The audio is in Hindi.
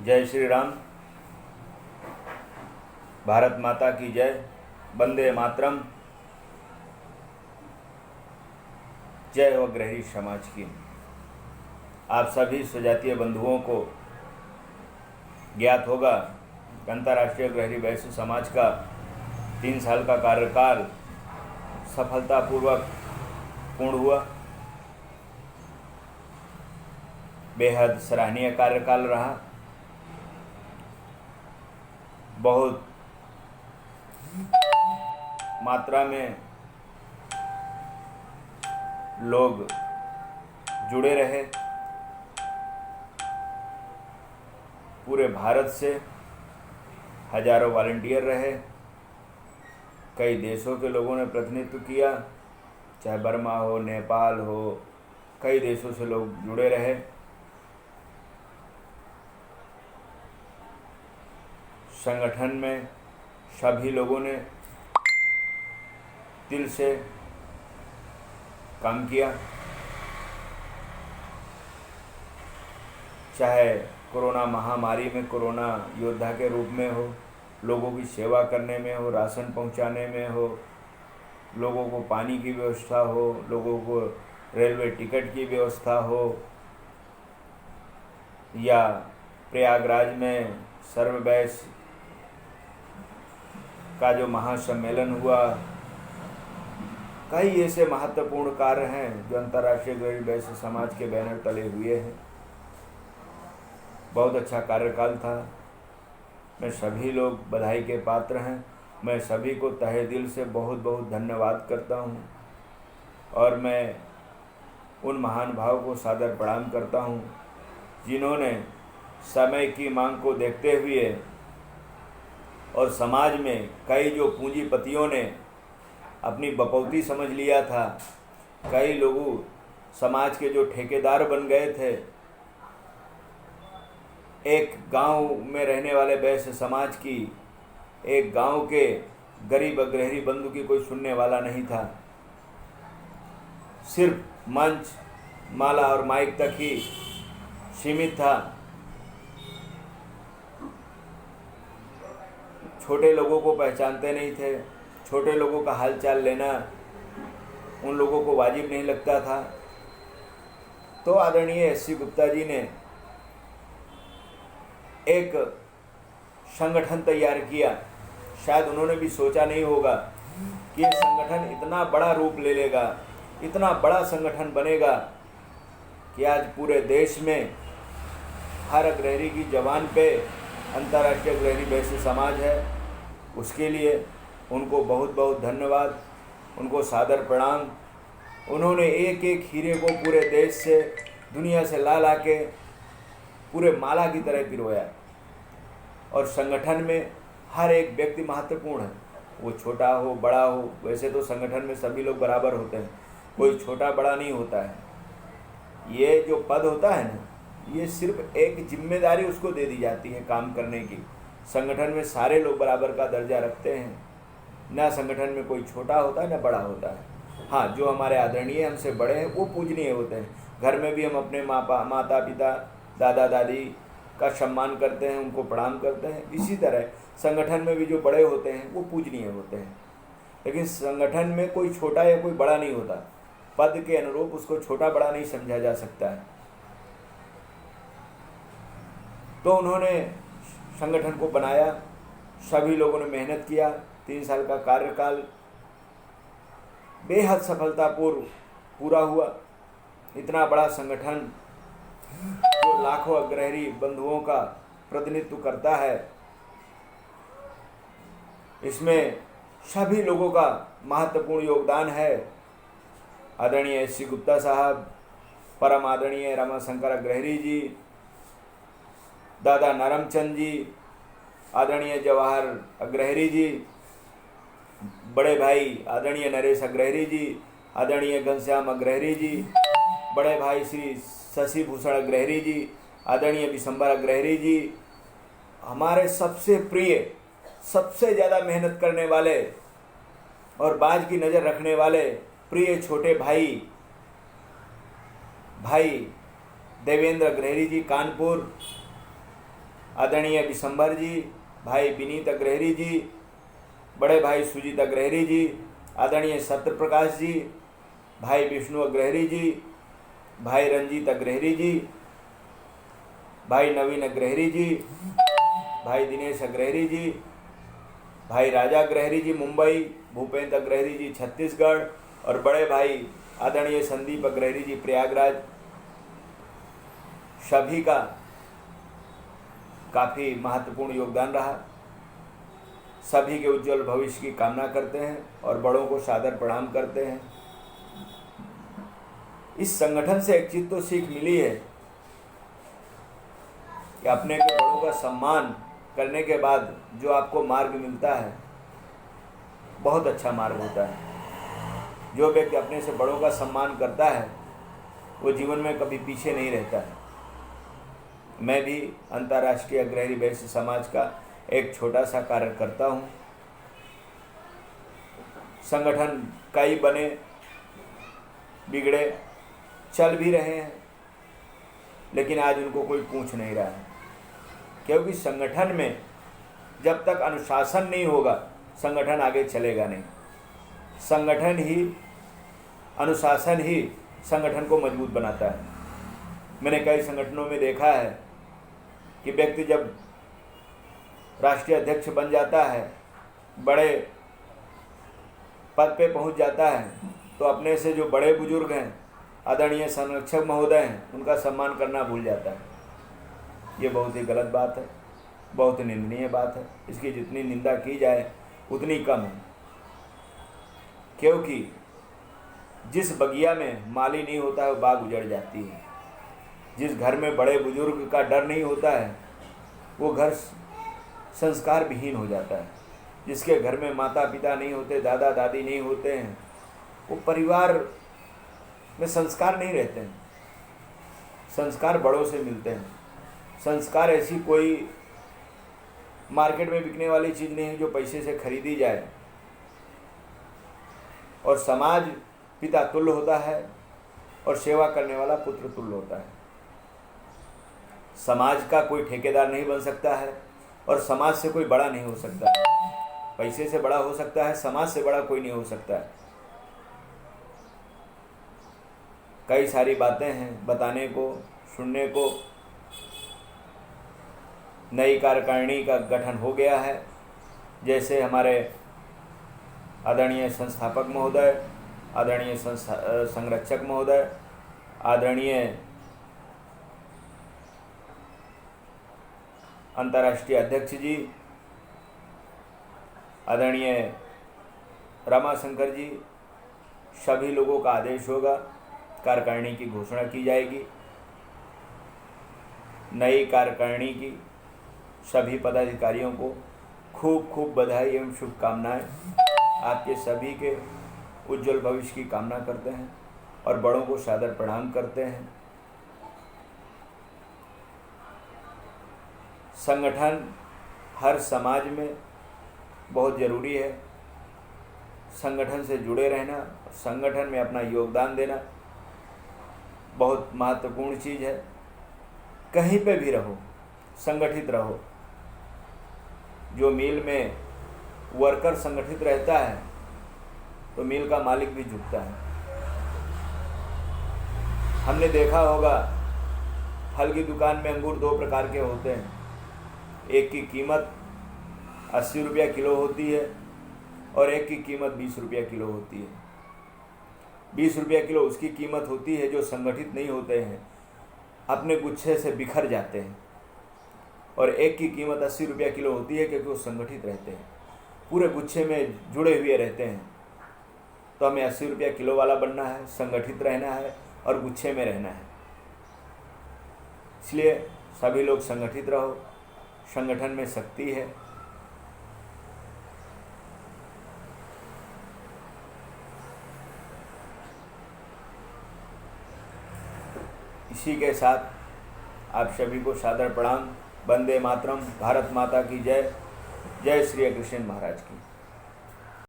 जय श्री राम। भारत माता की जय। वंदे मातरम। जय हो ग्रहणी समाज की। आप सभी स्वजातीय बंधुओं को ज्ञात होगा कि अंतर्राष्ट्रीय ग्रहणी वैश्य समाज का 3 साल का कार्यकाल सफलतापूर्वक पूर्ण हुआ। बेहद सराहनीय कार्यकाल रहा। बहुत मात्रा में लोग जुड़े रहे। पूरे भारत से हजारों वॉलंटियर रहे। कई देशों के लोगों ने प्रतिनिधित्व किया, चाहे बर्मा हो, नेपाल हो, कई देशों से लोग जुड़े रहे। संगठन में सभी लोगों ने दिल से काम किया। चाहे कोरोना महामारी में कोरोना योद्धा के रूप में हो, लोगों की सेवा करने में हो, राशन पहुंचाने में हो, लोगों को पानी की व्यवस्था हो, लोगों को रेलवे टिकट की व्यवस्था हो, या प्रयागराज में सर्ववैश्य का जो महासम्मेलन हुआ। कई ऐसे महत्वपूर्ण कार्य हैं जो अंतर्राष्ट्रीय ग्रहणी वैश्य समाज के बैनर तले हुए हैं। बहुत अच्छा कार्यकाल था। मैं सभी लोग बधाई के पात्र हैं। मैं सभी को तहे दिल से बहुत बहुत धन्यवाद करता हूं, और मैं उन महान भाव को सादर प्रणाम करता हूं जिन्होंने समय की मांग को देखते हुए और समाज में कई जो पूंजीपतियों ने अपनी बपौती समझ लिया था, कई लोगों समाज के जो ठेकेदार बन गए थे, एक गांव में रहने वाले वैश्य समाज की, एक गांव के गरीब अग्रहणी बंधु की कोई सुनने वाला नहीं था। सिर्फ मंच, माला और माइक तक ही सीमित था। छोटे लोगों को पहचानते नहीं थे। छोटे लोगों का हालचाल लेना उन लोगों को वाजिब नहीं लगता था। तो आदरणीय एससी गुप्ता जी ने एक संगठन तैयार किया। शायद उन्होंने भी सोचा नहीं होगा कि ये संगठन इतना बड़ा रूप ले लेगा, इतना बड़ा संगठन बनेगा कि आज पूरे देश में हर अग्रहणी की जबान पे अंतर्राष्ट्रीय ग्रहणी वैश्य समाज है। उसके लिए उनको बहुत बहुत धन्यवाद, उनको सादर प्रणाम। उन्होंने एक एक हीरे को पूरे देश से, दुनिया से ला के पूरे माला की तरह पिरोया। और संगठन में हर एक व्यक्ति महत्वपूर्ण है, वो छोटा हो बड़ा हो। वैसे तो संगठन में सभी लोग बराबर होते हैं, कोई छोटा बड़ा नहीं होता है। ये जो पद होता है ना, ये सिर्फ एक जिम्मेदारी उसको दे दी जाती है काम करने की। संगठन में सारे लोग बराबर का दर्जा रखते हैं। ना संगठन में कोई छोटा होता है ना बड़ा होता है। हाँ, जो हमारे आदरणीय हमसे बड़े हैं वो पूजनीय होते हैं। घर में भी हम अपने माता पिता, दादा दादी का सम्मान करते हैं, उनको प्रणाम करते हैं। इसी तरह संगठन में भी जो बड़े होते हैं वो पूजनीय होते हैं। लेकिन संगठन में कोई छोटा या कोई बड़ा नहीं होता। पद के अनुरूप उसको छोटा बड़ा नहीं समझा जा सकता है। तो उन्होंने संगठन को बनाया, सभी लोगों ने मेहनत किया। 3 साल का कार्यकाल बेहद सफलतापूर्व पूरा हुआ। इतना बड़ा संगठन जो लाखों अग्रहणी बंधुओं का प्रतिनिधित्व करता है, इसमें सभी लोगों का महत्वपूर्ण योगदान है। आदरणीय एससी गुप्ता साहब, परम आदरणीय रमाशंकर अग्रहणी जी, दादा नरमचंद जी, आदरणीय जवाहर अग्रहणी जी, बड़े भाई आदरणीय नरेश अग्रहणी जी, आदरणीय घनश्याम अग्रहणी जी, बड़े भाई श्री शशि भूषण अग्रहणी जी, आदरणीय विशंबर अग्रहणी जी, हमारे सबसे प्रिय, सबसे ज़्यादा मेहनत करने वाले और बाज की नज़र रखने वाले प्रिय छोटे भाई देवेंद्र अग्रहणी जी कानपुर, आदरणीय विशंभर जी, भाई विनीत अग्रहरी जी, बड़े भाई सुजीत अग्रहरी जी, आदरणीय सत्य प्रकाश जी, भाई विष्णु अग्रहरी जी, भाई रंजीत अग्रहरी जी, भाई नवीन अग्रहरी जी, भाई दिनेश अग्रहरी जी, भाई राजा अग्रहरी जी मुंबई, भूपेंद्र अग्रहरी जी छत्तीसगढ़ और बड़े भाई आदरणीय संदीप अग्रहरी जी प्रयागराज, सभी का काफ़ी महत्वपूर्ण योगदान रहा। सभी के उज्जवल भविष्य की कामना करते हैं और बड़ों को सादर प्रणाम करते हैं। इस संगठन से एक चीज तो सीख मिली है कि अपने के बड़ों का सम्मान करने के बाद जो आपको मार्ग मिलता है बहुत अच्छा मार्ग होता है। जो व्यक्ति अपने से बड़ों का सम्मान करता है वो जीवन में कभी पीछे नहीं रहता है। मैं भी अंतर्राष्ट्रीय अग्रहरी वैश्य समाज का एक छोटा सा कार्य करता हूँ। संगठन कई बने बिगड़े चल भी रहे हैं, लेकिन आज उनको कोई पूछ नहीं रहा है, क्योंकि संगठन में जब तक अनुशासन नहीं होगा संगठन आगे चलेगा नहीं। संगठन ही, अनुशासन ही संगठन को मजबूत बनाता है। मैंने कई संगठनों में देखा है कि व्यक्ति जब राष्ट्रीय अध्यक्ष बन जाता है, बड़े पद पे पहुंच जाता है, तो अपने से जो बड़े बुजुर्ग हैं, आदरणीय संरक्षक महोदय हैं, उनका सम्मान करना भूल जाता है। ये बहुत ही गलत बात है, बहुत निंदनीय बात है। इसकी जितनी निंदा की जाए उतनी कम है, क्योंकि जिस बगिया में माली नहीं होता है वो बाग उजड़ जाती है। जिस घर में बड़े बुजुर्ग का डर नहीं होता है वो घर संस्कार विहीन हो जाता है। जिसके घर में माता पिता नहीं होते, दादा दादी नहीं होते हैं, वो परिवार में संस्कार नहीं रहते हैं। संस्कार बड़ों से मिलते हैं। संस्कार ऐसी कोई मार्केट में बिकने वाली चीज़ नहीं है जो पैसे से खरीदी जाए। और समाज पिता तुल्य होता है और सेवा करने वाला पुत्र तुल्य होता है। समाज का कोई ठेकेदार नहीं बन सकता है और समाज से कोई बड़ा नहीं हो सकता है। पैसे से बड़ा हो सकता है, समाज से बड़ा कोई नहीं हो सकता है। कई सारी बातें हैं बताने को, सुनने को। नई कार्यकारिणी का गठन हो गया है, जैसे हमारे आदरणीय संस्थापक महोदय, आदरणीय संरक्षक महोदय, आदरणीय अंतर्राष्ट्रीय अध्यक्ष जी, आदरणीय रमाशंकर जी, सभी लोगों का आदेश होगा, कार्यकारिणी की घोषणा की जाएगी। नई कार्यकारिणी की सभी पदाधिकारियों को खूब खूब बधाई एवं शुभकामनाएं। आपके सभी के उज्जवल भविष्य की कामना करते हैं और बड़ों को सादर प्रणाम करते हैं। संगठन हर समाज में बहुत ज़रूरी है। संगठन से जुड़े रहना, संगठन में अपना योगदान देना बहुत महत्वपूर्ण चीज़ है। कहीं पे भी रहो, संगठित रहो। जो मिल में वर्कर संगठित रहता है तो मिल का मालिक भी झुकता है। हमने देखा होगा फल की दुकान में अंगूर दो प्रकार के होते हैं। एक की कीमत 80 रुपया किलो होती है और एक की कीमत 20 रुपया किलो होती है। 20 रुपया किलो उसकी कीमत होती है जो संगठित नहीं होते हैं, अपने गुच्छे से बिखर जाते हैं। और एक की कीमत 80 रुपया किलो होती है क्योंकि वो संगठित रहते हैं, पूरे गुच्छे में जुड़े हुए रहते हैं। तो हमें 80 रुपया किलो वाला बनना है, संगठित रहना है और गुच्छे में रहना है। इसलिए सभी लोग संगठित रहो, संगठन में शक्ति है। इसी के साथ आप सभी को सादर प्रणाम। वंदे मातरम। भारत माता की जय। जय श्री कृष्ण महाराज की।